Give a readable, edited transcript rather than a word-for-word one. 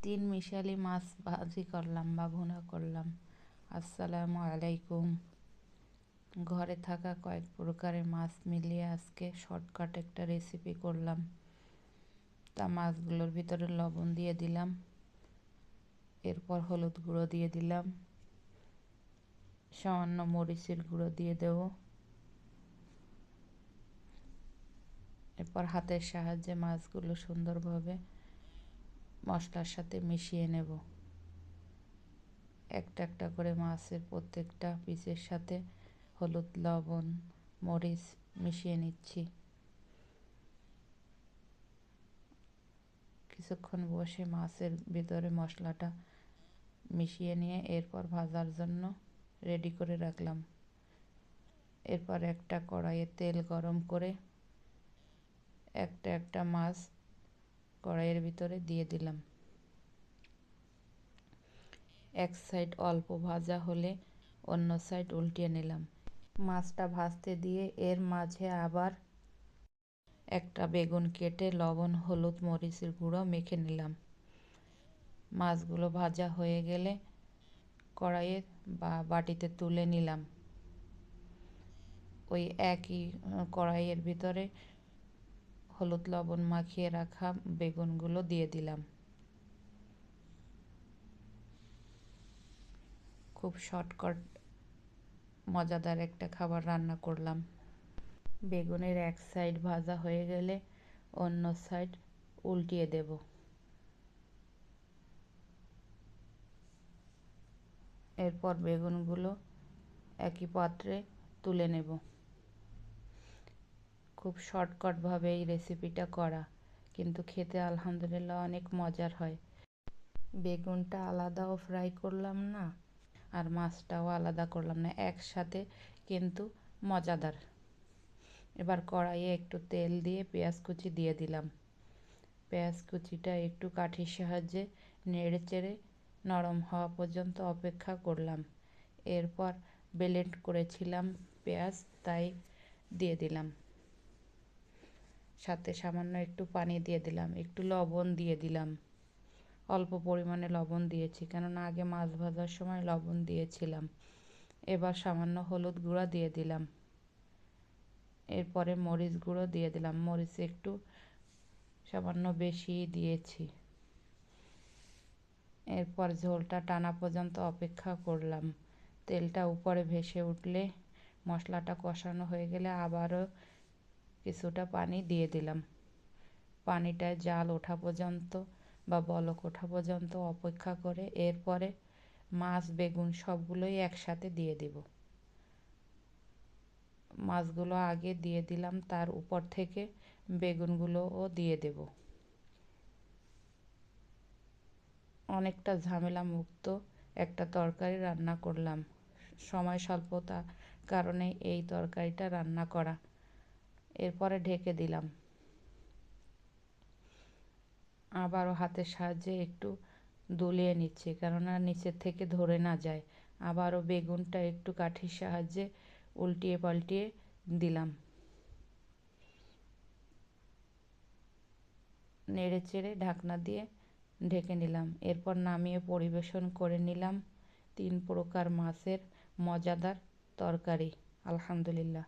তিন মিশালি মাছ ভাজি করলাম বা ভুনা করলাম। আসসালামু আলাইকুম। ঘরে থাকা কয়েক প্রকারের মাছ মিলিয়ে আজকে শর্টকাট একটা রেসিপি করলাম। তা মাছগুলোর ভিতরে লবণ দিয়ে দিলাম, এরপর হলুদ গুঁড়ো দিয়ে দিলাম, সামান্য মরিচের গুঁড়ো দিয়ে দেব, এরপর হাতের সাহায্যে মাছগুলো সুন্দরভাবে মশলার সাথে মিশিয়ে নেব। একটা একটা করে মাছের প্রত্যেকটা পিসের সাথে হলুদ, লবণ, মরিচ মিশিয়ে নিচ্ছি। কিছুক্ষণ বসে মাছের ভিতরে মশলাটা মিশিয়ে নিয়ে এরপর ভাজার জন্য রেডি করে রাখলাম। এরপর একটা কড়াইয়ে তেল গরম করে একটা একটা মাছ কড়াইয়ের ভিতরে দিয়ে দিলাম। এক সাইড অল্প ভাজা হলে অন্য সাইড উল্টিয়ে নিলাম। মাছটা ভাজতে দিয়ে এর মাঝে আবার একটা বেগুন কেটে লবণ, হলুদ, মরিচের গুঁড়ো মেখে নিলাম। মাছগুলো ভাজা হয়ে গেলে কড়াইয়ে বা বাটিতে তুলে নিলাম। ওই একই কড়াইয়ের ভিতরে হলুদ, লবণ মাখিয়ে রাখা বেগুনগুলো দিয়ে দিলাম। খুব শর্টকাট মজাদার একটা খাবার রান্না করলাম। বেগুনের এক সাইড ভাজা হয়ে গেলে অন্য সাইড উল্টিয়ে দেব। এরপর বেগুনগুলো একই পাত্রে তুলে নেব। খুব শর্টকাটভাবে এই রেসিপিটা করা, কিন্তু খেতে আলহামদুলিল্লাহ অনেক মজার হয়। বেগুনটা আলাদাও ফ্রাই করলাম না, আর মাছটাও আলাদা করলাম না, একসাথে কিন্তু মজাদার। এবার কড়াইয়ে একটু তেল দিয়ে পেঁয়াজ কুচি দিয়ে দিলাম। পেঁয়াজ কুচিটা একটু কাঠির সাহায্যে নেড়ে চেড়ে নরম হওয়া পর্যন্ত অপেক্ষা করলাম। এরপর ব্লেন্ড করেছিলাম পেঁয়াজ, তাই দিয়ে দিলাম। সাথে সামান্য একটু পানি দিয়ে দিলাম, একটু লবণ দিয়ে দিলাম। অল্প পরিমাণে লবণ দিয়েছি, কেননা আগে মাছ ভাজার সময় লবণ দিয়েছিলাম। এবার সামান্য হলুদ গুঁড়া দিয়ে দিলাম। এরপরে মরিচ গুঁড়ো দিয়ে দিলাম। মরিচ একটু সামান্য বেশি দিয়েছি। এরপর ঝোলটা টানা পর্যন্ত অপেক্ষা করলাম। তেলটা উপরে ভেসে উঠলে, মশলাটা কষানো হয়ে গেলে আবারও কিছুটা পানি দিয়ে দিলাম। পানিটায় জাল ওঠা পর্যন্ত বা বলক ওঠা পর্যন্ত অপেক্ষা করে এরপরে মাছ, বেগুন সবগুলোই একসাথে দিয়ে দেব। মাছগুলো আগে দিয়ে দিলাম, তার উপর থেকে বেগুনগুলোও দিয়ে দেব। অনেকটা ঝামেলা মুক্ত একটা তরকারি রান্না করলাম। সময় স্বল্পতার কারণে এই তরকারিটা রান্না করা। এরপরে ঢেকে দিলাম। আবারও হাতের সাহায্যে একটু দুলিয়ে নিচ্ছি, কেননা নিচের থেকে ধরে না যায়। আবারও বেগুনটা একটু কাঠির সাহায্যে উল্টিয়ে পাল্টিয়ে দিলাম। নেড়ে চেড়ে ঢাকনা দিয়ে ঢেকে নিলাম। এরপর নামিয়ে পরিবেশন করে নিলাম 3 প্রকার মাছের মজাদার তরকারি। আলহামদুলিল্লাহ।